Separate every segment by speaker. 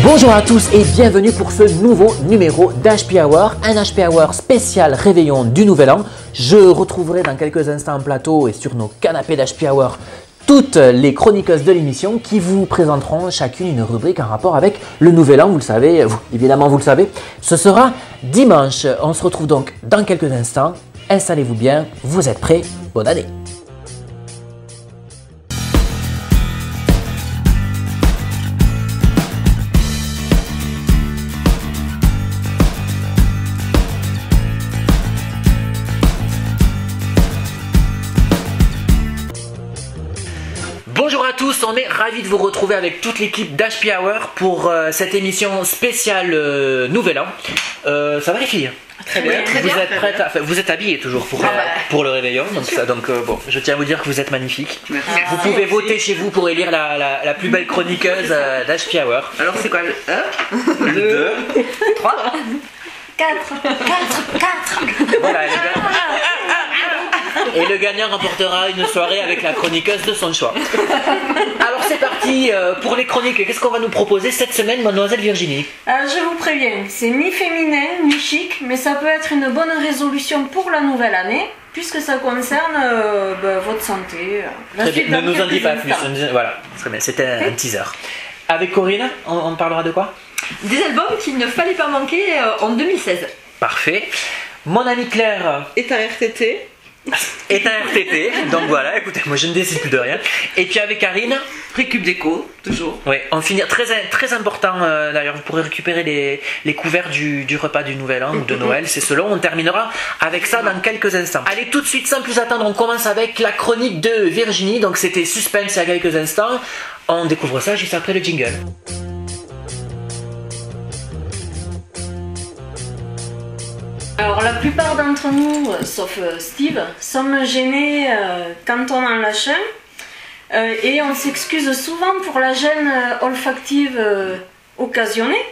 Speaker 1: Bonjour à tous et bienvenue pour ce nouveau numéro d'HP Hour, un HP Hour spécial réveillon du Nouvel An. Je retrouverai dans quelques instants en plateau et sur nos canapés d'HP Hour toutes les chroniqueuses de l'émission qui vous présenteront chacune une rubrique en rapport avec le Nouvel An. Vous le savez, évidemment vous le savez, ce sera dimanche. On se retrouve donc dans quelques instants. Installez-vous bien, vous êtes prêts, bonne année! Bonjour à tous, on est ravis de vous retrouver avec toute l'équipe d'HP Hour pour cette émission spéciale Nouvel An. Ça va les filles?
Speaker 2: Très bien.
Speaker 1: Vous êtes prêtes à... Vous êtes habillées toujours pour le réveillon, donc bon, je tiens à vous dire que vous êtes magnifiques. Vous pouvez voter chez vous pour élire la plus belle chroniqueuse d'HP Hour.
Speaker 2: Alors c'est quoi le 1, 2, 3, 4.
Speaker 1: Voilà, et le gagnant remportera une soirée avec la chroniqueuse de son choix. Alors c'est parti pour les chroniques. Qu'est-ce qu'on va nous proposer cette semaine, mademoiselle Virginie?
Speaker 3: Je vous préviens, c'est ni féminin ni chic, mais ça peut être une bonne résolution pour la nouvelle année, puisque ça concerne votre santé.
Speaker 1: Très bien, ne nous en dis pas plus. Voilà, très bien, c'était un teaser. Avec Corinne, on parlera de quoi?
Speaker 2: Des albums qu'il ne fallait pas manquer en 2016.
Speaker 1: Parfait. Mon amie Claire
Speaker 2: est un RTT.
Speaker 1: Est un RTT, donc voilà, écoutez, moi je ne décide plus de rien. Et puis avec Karine,
Speaker 2: Récup déco, toujours.
Speaker 1: Oui, on finit, très important d'ailleurs, vous pourrez récupérer les couverts du repas du Nouvel An ou de Noël, c'est selon, on terminera avec ça dans quelques instants. Allez, tout de suite, sans plus attendre, on commence avec la chronique de Virginie, donc c'était suspense il y a quelques instants, on découvre ça juste après le jingle.
Speaker 3: Alors la plupart d'entre nous, sauf Steve, sommes gênés quand on en lâche un et on s'excuse souvent pour la gêne olfactive occasionnée.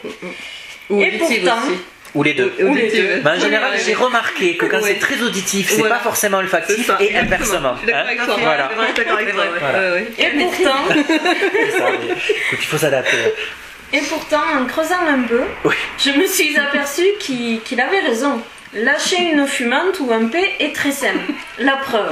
Speaker 2: Ou
Speaker 3: et pourtant,
Speaker 2: aussi.
Speaker 1: Ou les deux.
Speaker 2: Ou les deux.
Speaker 1: Ben, en général, j'ai remarqué que quand c'est très auditif, c'est pas forcément olfactif
Speaker 2: ça,
Speaker 1: et inversement.
Speaker 2: Je suis d'accord avec toi.
Speaker 1: Voilà.
Speaker 2: D'accord avec toi.
Speaker 1: Voilà.
Speaker 3: et pourtant,
Speaker 1: C'est ça, mais il faut s'adapter.
Speaker 3: et pourtant, en creusant un peu,
Speaker 1: Oui.
Speaker 3: je me suis aperçue qu'il avait raison. Lâcher une fumante ou un P est très simple. La preuve.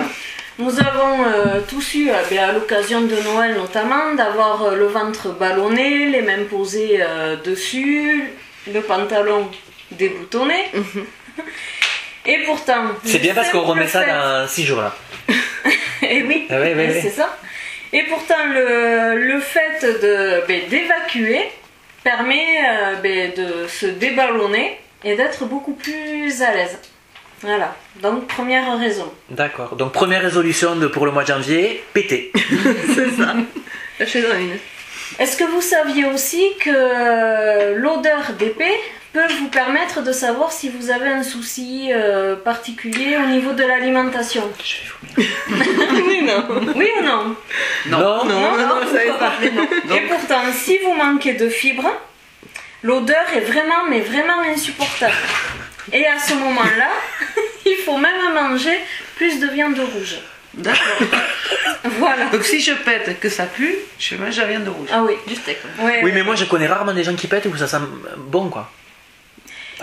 Speaker 3: Nous avons tous eu, à l'occasion de Noël notamment, d'avoir le ventre ballonné, les mains posées dessus, le pantalon déboutonné. Et pourtant...
Speaker 1: C'est bien parce qu'on remet ça dans 6 jours là.
Speaker 3: Et oui,
Speaker 1: oui.
Speaker 3: c'est ça. Et pourtant, le fait d'évacuer permet de se déballonner et d'être beaucoup plus à l'aise. Voilà, donc première raison.
Speaker 1: D'accord, donc première résolution pour le mois de janvier, péter.
Speaker 2: C'est ça. Lâchez-en une.
Speaker 3: Est-ce que vous saviez aussi que l'odeur d'épée peut vous permettre de savoir si vous avez un souci particulier au niveau de l'alimentation?
Speaker 1: Je vais vomir.
Speaker 2: Oui, non.
Speaker 3: Oui ou non?
Speaker 1: Non.
Speaker 2: Non, je savais pas. Non.
Speaker 3: Et pourtant, si vous manquez de fibres, l'odeur est vraiment insupportable. Et à ce moment-là, il faut même manger plus de viande rouge.
Speaker 2: D'accord.
Speaker 3: Voilà.
Speaker 2: Donc si je pète que ça pue, je mange la viande rouge.
Speaker 3: Ah oui.
Speaker 2: Du steak.
Speaker 3: Ouais,
Speaker 1: Oui, mais moi je connais rarement des gens qui pètent où ça sent bon quoi.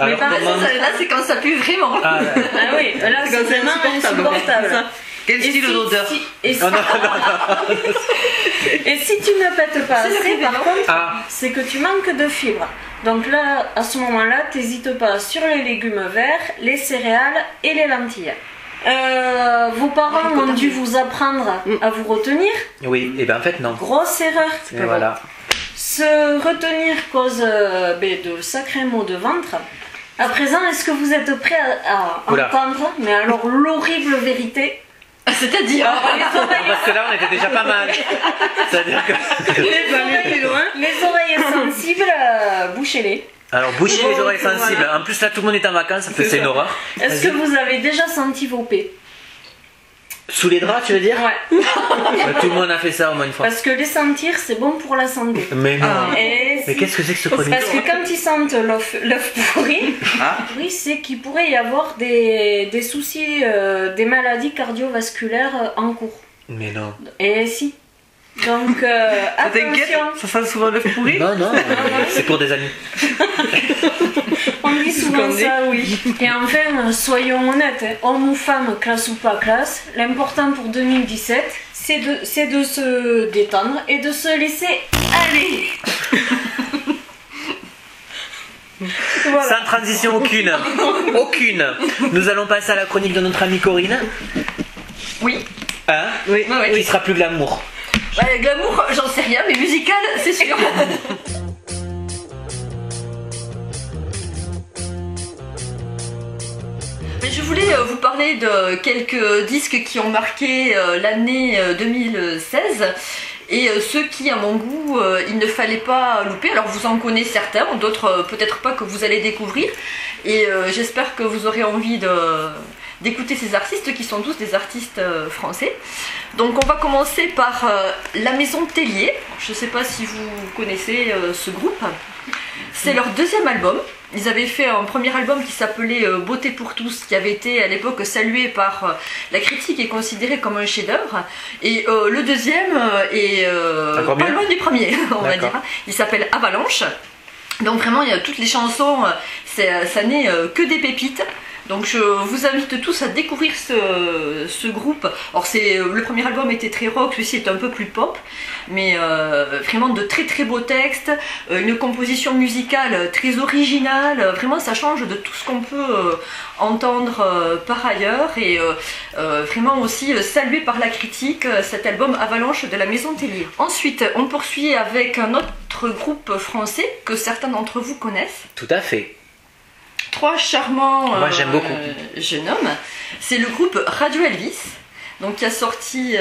Speaker 3: Mais par exemple,
Speaker 2: Là, c'est quand ça pue vraiment.
Speaker 1: Ah, ouais.
Speaker 3: Ah oui, là c'est vraiment insupportable.
Speaker 2: Quel style d'odeur?
Speaker 3: Et si tu ne pètes pas assez, par contre, c'est que tu manques de fibres. Donc là, à ce moment-là, t'hésites pas sur les légumes verts, les céréales et les lentilles. Vos parents ont dû vous apprendre à vous retenir.
Speaker 1: Oui, et ben en fait non.
Speaker 3: Grosse erreur.
Speaker 1: Et voilà.
Speaker 3: Se retenir cause de sacrés maux de ventre. À présent, est-ce que vous êtes prêts à entendre, mais alors l'horrible vérité?
Speaker 2: C'est-à-dire
Speaker 1: Parce que là on était déjà pas mal. C'est-à-dire que...
Speaker 3: Les oreilles sensibles, bouchez-les.
Speaker 1: Alors bouchez les oreilles sensibles. En plus là tout le monde est en vacances, c'est une horreur.
Speaker 3: Est-ce que vous avez déjà senti vos P?
Speaker 1: Sous les draps tu veux dire?
Speaker 3: Ouais.
Speaker 1: Tout le monde a fait ça au moins une fois.
Speaker 3: Parce que les sentir c'est bon pour la santé.
Speaker 1: Mais non.
Speaker 3: Et
Speaker 1: Mais qu'est-ce que c'est que ce produit?
Speaker 3: Parce que quand ils sentent l'œuf pourri, oui, c'est qu'il pourrait y avoir des soucis, des maladies cardiovasculaires en cours.
Speaker 1: Mais non.
Speaker 3: Et si. Donc attention.
Speaker 4: Ça sent souvent l'œuf pourri?
Speaker 1: Non, non, c'est pour des amis.
Speaker 3: On dit souvent ça, oui. Et enfin, soyons honnêtes, hein, homme ou femme, classe ou pas classe, l'important pour 2017, c'est de se détendre et de se laisser aller. Voilà.
Speaker 4: Sans transition aucune. Aucune. Nous allons passer à la chronique de notre amie Corinne.
Speaker 2: Oui.
Speaker 4: Hein?
Speaker 2: Oui. Ouais,
Speaker 4: Qui sera plus glamour.
Speaker 2: Glamour, j'en sais rien, mais musical, c'est sûr. Mais je voulais vous parler de quelques disques qui ont marqué l'année 2016 et ceux qui, à mon goût, il ne fallait pas louper. Alors vous en connaissez certains, d'autres peut-être pas, que vous allez découvrir, et j'espère que vous aurez envie d'écouter ces artistes qui sont tous des artistes français. Donc on va commencer par La Maison Tellier. Je ne sais pas si vous connaissez ce groupe. C'est leur deuxième album. Ils avaient fait un premier album qui s'appelait Beauté pour tous, qui avait été à l'époque salué par la critique et considéré comme un chef-d'œuvre. Et le deuxième est pas loin du premier, on va dire. Il s'appelle Avalanche. Donc vraiment, il y a toutes les chansons, ça n'est que des pépites. Donc je vous invite tous à découvrir ce groupe. Alors le premier album était très rock, celui-ci est un peu plus pop, mais vraiment de très très beaux textes, une composition musicale très originale, vraiment ça change de tout ce qu'on peut entendre par ailleurs, et vraiment aussi salué par la critique, cet album Avalanche de La Maison Tellier. Ensuite on poursuit avec un autre groupe français que certains d'entre vous connaissent.
Speaker 4: Tout à fait.
Speaker 2: Trois charmants
Speaker 4: moi j'aime beaucoup
Speaker 2: jeunes hommes. C'est le groupe Radio Elvis, donc qui a sorti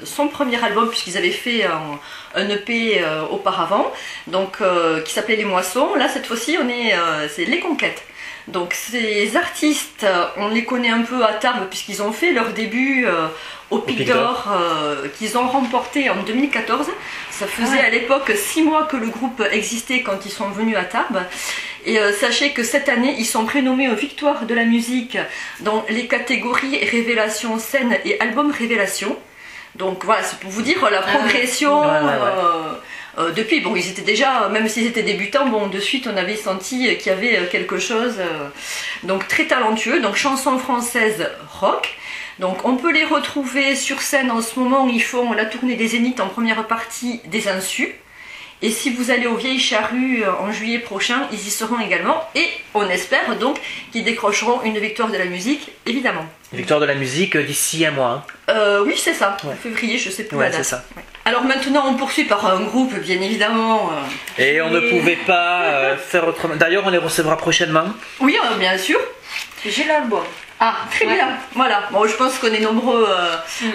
Speaker 2: son premier album, puisqu'ils avaient fait un EP auparavant, donc qui s'appelait Les Moissons. Là cette fois-ci c'est Les Conquêtes. Donc ces artistes, on les connaît un peu à Tarbes puisqu'ils ont fait leur début au Pic d'Or, qu'ils ont remporté en 2014. Ça faisait à l'époque 6 mois que le groupe existait quand ils sont venus à Tarbes. Et sachez que cette année, ils sont prénommés aux Victoires de la musique dans les catégories Révélation scène et Album Révélation. Donc voilà, c'est pour vous dire la progression. Depuis, bon, ils étaient déjà, même s'ils étaient débutants, bon, de suite on avait senti qu'il y avait quelque chose, donc très talentueux, donc chansons françaises rock. Donc on peut les retrouver sur scène en ce moment, ils font la tournée des Zéniths en première partie des Insus. Et si vous allez aux Vieilles Charrues en juillet prochain, ils y seront également. Et on espère donc qu'ils décrocheront une victoire de la musique, évidemment.
Speaker 4: Victoire de la musique d'ici un mois.
Speaker 2: Oui, c'est ça. En février, je sais plus la date.
Speaker 4: C'est ça.
Speaker 2: Ouais. Alors maintenant, on poursuit par un groupe, bien évidemment.
Speaker 4: Et on ne pouvait pas faire autrement. D'ailleurs, on les recevra prochainement.
Speaker 2: Oui, bien sûr.
Speaker 3: J'ai l'album.
Speaker 2: Ah, très bien. Voilà. Bon, je pense qu'on est nombreux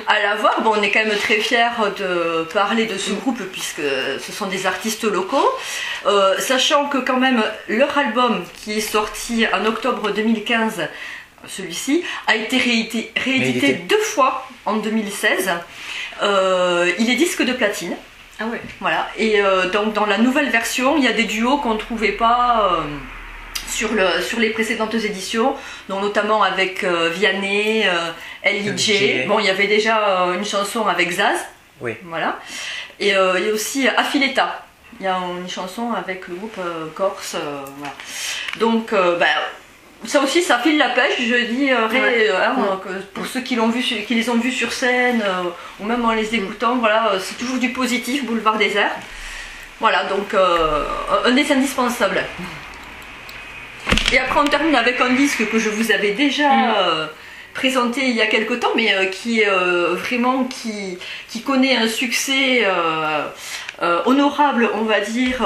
Speaker 2: à l'avoir. Bon, on est quand même très fiers de parler de ce groupe puisque ce sont des artistes locaux. Sachant que quand même, leur album qui est sorti en octobre 2015, celui-ci, a été réédité 2 fois en 2016. Il est disque de platine.
Speaker 3: Ah ouais.
Speaker 2: Voilà. Et donc dans la nouvelle version, il y a des duos qu'on ne trouvait pas sur les précédentes éditions, donc notamment avec Vianney, LIJ. Bon, il y avait déjà une chanson avec Zaz.
Speaker 4: Oui.
Speaker 2: Voilà. Et il y a aussi Affiletta. Il y a une chanson avec le groupe Corse. Voilà. Donc, ça aussi, ça file la pêche, je dirais, pour ceux qui les ont vus sur scène, ou même en les écoutant, voilà, c'est toujours du positif, Boulevard Désert. Voilà, donc un des indispensables. Et après on termine avec un disque que je vous avais déjà présenté il y a quelque temps, mais qui vraiment qui connaît un succès honorable, on va dire,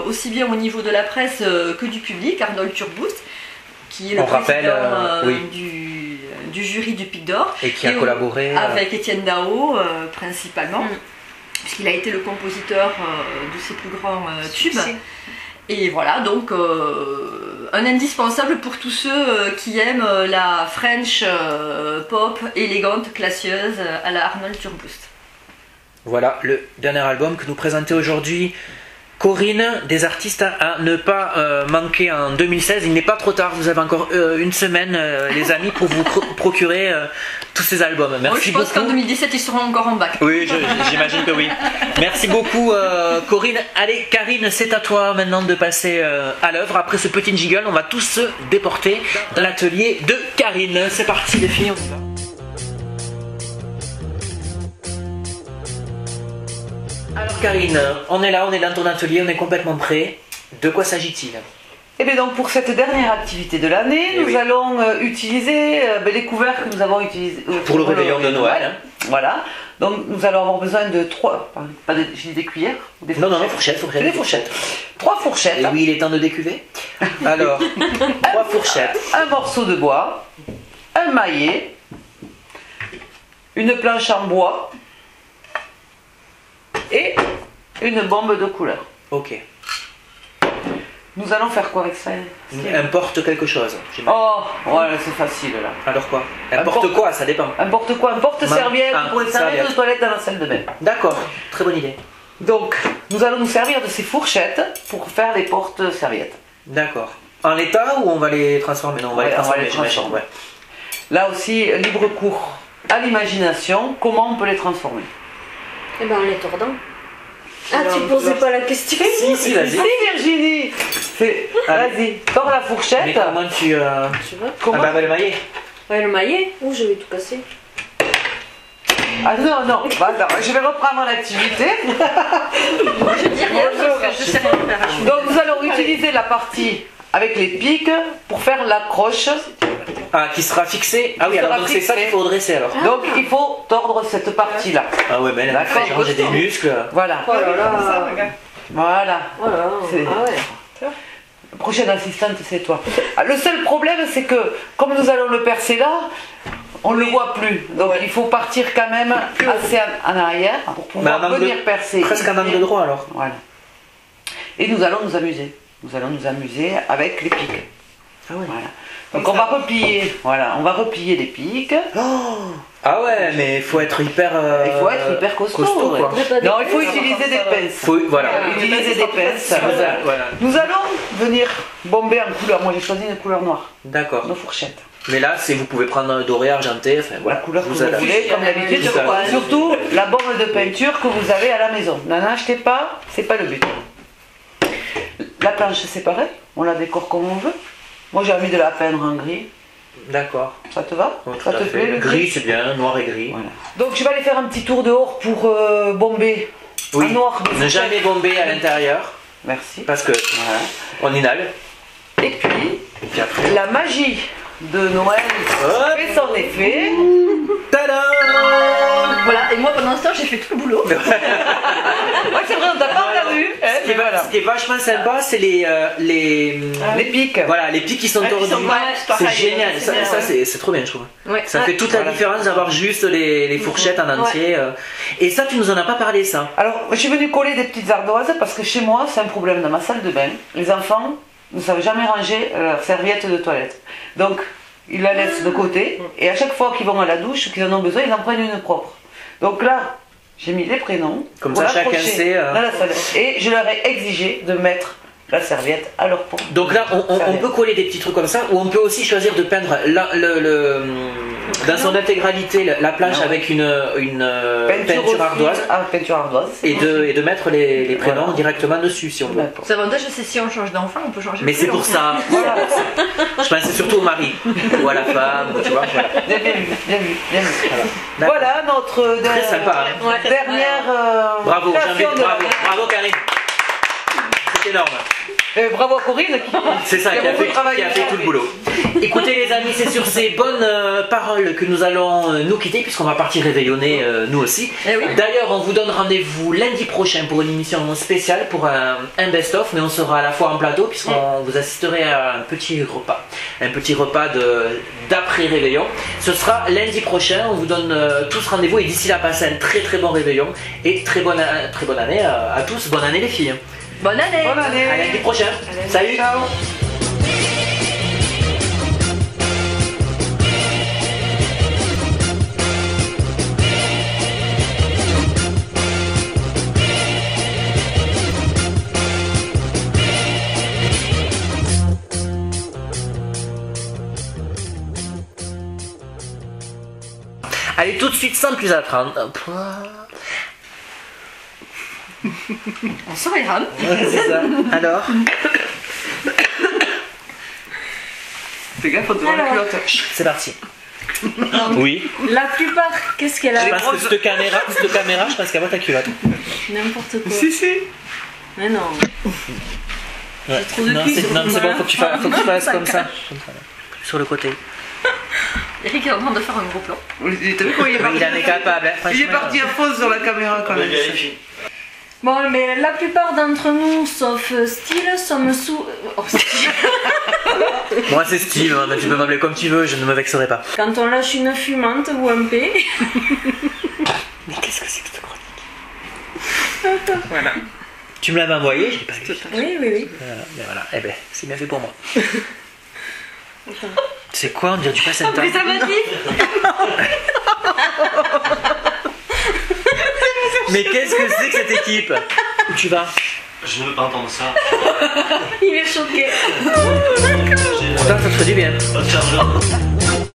Speaker 2: aussi bien au niveau de la presse que du public. Arnold Turboust, qui est le président du jury du Pic d'Or,
Speaker 4: et qui a collaboré
Speaker 2: avec Étienne Dao principalement, puisqu'il a été le compositeur de ses plus grands tubes. Et voilà, donc un indispensable pour tous ceux qui aiment la French pop élégante, classieuse à la Arnold Turboust.
Speaker 4: Voilà, le dernier album que nous présentons aujourd'hui Corinne, des artistes à ne pas manquer en 2016. Il n'est pas trop tard, vous avez encore une semaine, les amis, pour vous procurer tous ces albums. Merci
Speaker 2: je pense
Speaker 4: beaucoup.
Speaker 2: qu'en 2017, ils seront encore en bac.
Speaker 4: Oui, j'imagine que oui. Merci beaucoup, Corinne. Allez, Karine, c'est à toi maintenant de passer à l'œuvre. Après ce petit jiggle, on va tous se déporter dans l'atelier de Karine. C'est parti, les filles, on y va. Alors Karine, on est là, on est dans ton atelier, on est complètement prêt. De quoi s'agit-il?
Speaker 5: Et bien donc pour cette dernière activité de l'année,
Speaker 4: Eh
Speaker 5: nous
Speaker 4: oui.
Speaker 5: allons utiliser les couverts que nous avons utilisés
Speaker 4: Pour le réveillon de Noël, hein.
Speaker 5: Voilà. Donc nous allons avoir besoin de 3, j'ai dit des cuillères ou des
Speaker 4: Non,
Speaker 5: fourchettes.
Speaker 4: fourchette.
Speaker 5: Des fourchettes. 3 fourchettes,
Speaker 4: Et oui, il est temps de décuver. Alors, 3 fourchettes.
Speaker 5: un morceau de bois, un maillet, une planche en bois et une bombe de couleur.
Speaker 4: Ok.
Speaker 5: Nous allons faire quoi avec ça?
Speaker 4: Importe quelque chose. J'imagine.
Speaker 5: Oh, voilà, c'est facile là.
Speaker 4: Alors quoi? Importe quoi, ça dépend.
Speaker 5: N'importe quoi, un porte-serviette
Speaker 4: Ah,
Speaker 5: pour les serviettes
Speaker 4: serviette.
Speaker 5: de toilette dans la salle de bain.
Speaker 4: D'accord, très bonne idée.
Speaker 5: Donc, nous allons nous servir de ces fourchettes pour faire les porte-serviettes.
Speaker 4: D'accord. En l'état ou on va les transformer? Non, on va
Speaker 5: Ouais,
Speaker 4: les
Speaker 5: on va
Speaker 4: transformer,
Speaker 5: les
Speaker 4: j'imagine.
Speaker 5: transformer.
Speaker 4: Ouais.
Speaker 5: Là aussi, libre cours à l'imagination, comment on peut les transformer.
Speaker 3: Eh ben, en les tordant. Ah,
Speaker 5: Alors,
Speaker 3: tu posais pas la question?
Speaker 4: Si, vas-y.
Speaker 5: Si Virginie, vas-y, tords la fourchette.
Speaker 4: Mais comment tu...
Speaker 3: Tu vois?
Speaker 5: Comment
Speaker 4: Ah bah le maillet.
Speaker 3: Ouais, le maillet. Ouh, je vais tout casser.
Speaker 5: Ah non, non, bah, attends, je vais reprendre mon activité.
Speaker 2: Je dis rien parce que je sais rien faire.
Speaker 5: Donc nous allons utiliser la partie avec les pics pour faire l'accroche.
Speaker 4: Ah, qui sera fixé. Ah oui,
Speaker 5: Qui
Speaker 4: alors
Speaker 5: sera
Speaker 4: donc c'est ça
Speaker 5: fixé.
Speaker 4: qu'il faut redresser alors.
Speaker 5: Donc il faut tordre cette partie-là.
Speaker 4: Ah ouais, mais là,
Speaker 5: D'accord.
Speaker 4: j'ai des muscles.
Speaker 5: Voilà.
Speaker 3: Oh là là.
Speaker 5: Voilà.
Speaker 3: Oh là là.
Speaker 5: C'est-
Speaker 3: Ah ouais.
Speaker 5: La prochaine assistante, c'est toi. Ah, le seul problème, c'est que comme nous allons le percer là, on ne le voit plus. Donc il faut partir quand même assez en arrière pour
Speaker 4: Mais
Speaker 5: pouvoir
Speaker 4: en angle-
Speaker 5: venir percer.
Speaker 4: Presque un angle droit alors.
Speaker 5: Voilà. Et nous allons nous amuser. Nous allons nous amuser avec les pics.
Speaker 4: Ah ouais.
Speaker 5: Voilà. Donc on va replier. Voilà, on va replier les pics.
Speaker 4: Ah ouais, mais il faut être hyper...
Speaker 5: Il faut être hyper costaud. ouais.
Speaker 4: quoi.
Speaker 5: Non, il faut utiliser des pinces.
Speaker 4: Voilà.
Speaker 5: Utiliser des pinces.
Speaker 4: Voilà.
Speaker 5: Nous allons venir bomber en couleur. Moi j'ai choisi une couleur noire.
Speaker 4: D'accord.
Speaker 5: Nos fourchettes.
Speaker 4: Mais là, c'est vous pouvez prendre un doré, argenté, enfin
Speaker 5: La
Speaker 4: voilà.
Speaker 5: couleur que vous
Speaker 4: adaptez.
Speaker 5: voulez, comme d'habitude.
Speaker 4: Vous adaptez.
Speaker 5: Surtout la bombe de peinture que vous avez à la maison. N'en achetez pas, c'est pas le but. La planche, c'est pareil. On la décore comme on veut. Moi j'ai envie de la peindre en gris.
Speaker 4: D'accord.
Speaker 5: Ça te va?
Speaker 4: Ouais, tout
Speaker 5: Ça
Speaker 4: à
Speaker 5: te
Speaker 4: fait.
Speaker 5: plaît le
Speaker 4: Gris, c'est bien, noir et gris.
Speaker 5: Voilà. Donc je vais aller faire un petit tour dehors pour bomber
Speaker 4: Oui.
Speaker 5: en noir. de
Speaker 4: Ne
Speaker 5: fourchette.
Speaker 4: jamais bomber à l'intérieur
Speaker 5: Merci.
Speaker 4: parce que
Speaker 5: Voilà.
Speaker 4: on inhale.
Speaker 5: Et puis,
Speaker 4: Et puis après.
Speaker 5: la magie de Noël
Speaker 4: Hop.
Speaker 5: fait son effet.
Speaker 4: Tada.
Speaker 2: Voilà, et moi pendant ce temps, j'ai fait tout le boulot.
Speaker 5: Ouais, c'est vrai, on t'a pas
Speaker 4: Alors,
Speaker 5: vu.
Speaker 4: Ce qui est vachement sympa, c'est les
Speaker 5: Les pics.
Speaker 4: voilà, les pics qui sont
Speaker 2: Ouais,
Speaker 4: tordus.
Speaker 2: qui sont pas-
Speaker 4: C'est
Speaker 2: pareil,
Speaker 4: génial,
Speaker 2: c'est
Speaker 4: ça,
Speaker 2: bien,
Speaker 4: ça,
Speaker 2: ouais.
Speaker 4: c'est trop bien, je trouve.
Speaker 2: Ouais.
Speaker 4: Ça fait toute la
Speaker 5: Voilà.
Speaker 4: différence d'avoir juste les fourchettes en entier. Et ça, tu nous en as pas parlé, ça.
Speaker 5: Alors, je suis venue coller des petites ardoises parce que chez moi, c'est un problème dans ma salle de bain. Les enfants ne savent jamais ranger leur serviette de toilette. Donc, ils la laissent de côté et à chaque fois qu'ils vont à la douche, qu'ils en ont besoin, ils en prennent une propre. Donc là, j'ai mis les prénoms.
Speaker 4: Comme
Speaker 5: pour
Speaker 4: ça, chacun
Speaker 5: l'accrocher
Speaker 4: sait,
Speaker 5: dans la salle. Et je leur ai exigé de mettre la serviette à leur pot.
Speaker 4: Donc là, on peut coller des petits trucs comme ça, ou on peut aussi choisir de peindre dans son intégralité la planche
Speaker 5: Non.
Speaker 4: avec une peinture
Speaker 5: aussi.
Speaker 4: ardoise
Speaker 5: Ah, peinture ardoise.
Speaker 4: et de mettre les prénoms
Speaker 5: Voilà.
Speaker 4: directement dessus si on veut.
Speaker 5: D'accord.
Speaker 2: L'avantage, c'est si on change d'enfant, on peut changer.
Speaker 4: Mais
Speaker 2: plus
Speaker 4: c'est pour
Speaker 2: longtemps.
Speaker 4: ça.
Speaker 5: Voilà.
Speaker 4: Je pensais surtout au mari ou à la femme, tu vois. Voilà.
Speaker 5: Bien vu, bien vu, bien vu.
Speaker 4: D'accord.
Speaker 5: Voilà notre
Speaker 4: Très sympa. Hein.
Speaker 5: dernière
Speaker 4: Bravo, j'ai envie
Speaker 5: création
Speaker 4: de
Speaker 5: de-
Speaker 4: bravo Karine. C'est énorme.
Speaker 5: Bravo à Corinne qui
Speaker 4: C'est ça, qui a fait tout le boulot. Écoutez les amis, c'est sur ces bonnes paroles que nous allons nous quitter puisqu'on va partir réveillonner nous aussi.
Speaker 2: Eh oui.
Speaker 4: D'ailleurs, on vous donne rendez-vous lundi prochain pour une émission spéciale, pour un best-of, mais on sera à la fois en plateau puisqu'on vous assisterez à un petit repas d'après-réveillon. Ce sera lundi prochain, on vous donne tous rendez-vous et d'ici là, passez un très très bon réveillon et très bonne année à tous. Bonne année les filles.
Speaker 2: Bonne année.
Speaker 5: Bonne année.
Speaker 4: À lundi prochain. Salut.
Speaker 5: Ciao.
Speaker 4: Allez, tout de suite, sans plus attendre.
Speaker 2: On se réhame.
Speaker 4: Ouais, c'est ça. Alors,
Speaker 5: Fais gaffe, on te voit la
Speaker 3: Alors.
Speaker 5: culotte.
Speaker 4: c'est parti. Oui.
Speaker 3: La plupart, qu'est-ce qu'elle a?
Speaker 4: Je pense que cette caméra, je pense qu'elle voit ta culotte.
Speaker 3: N'importe quoi.
Speaker 5: Si, si.
Speaker 3: Mais non.
Speaker 4: Ouais.
Speaker 3: trop de
Speaker 4: Non,
Speaker 3: cuisses,
Speaker 4: c'est bon, faut que tu fasses comme ça.
Speaker 2: Ça
Speaker 4: Comme ça. Sur le côté.
Speaker 2: Eric est en train de faire un gros plan.
Speaker 5: T'as vu comment il est
Speaker 4: Oui,
Speaker 5: parti?
Speaker 4: il en est capable. Hein,
Speaker 5: Il est
Speaker 4: franchement.
Speaker 5: parti à fond sur la caméra quand même.
Speaker 3: Bon, mais la plupart d'entre nous, sauf Style, sommes sous. Oh, Style.
Speaker 4: Moi, c'est Steve, hein, mais tu peux m'appeler comme tu veux, je ne me vexerai pas.
Speaker 3: Quand on lâche une fumante ou un P.
Speaker 4: Mais qu'est-ce que c'est que cette chronique? Voilà. Tu me l'avais envoyé, je l'ai pas vu.
Speaker 3: Oui, oui, oui.
Speaker 4: Voilà, mais voilà, eh ben, c'est bien fait pour moi. C'est quoi, on dirait du passe un temps? Mais qu'est-ce que c'est que cette équipe? Où tu vas?
Speaker 6: Je ne veux pas entendre ça.
Speaker 3: Il est choqué.
Speaker 4: Ça te fait du bien.
Speaker 6: Pas de chargeur.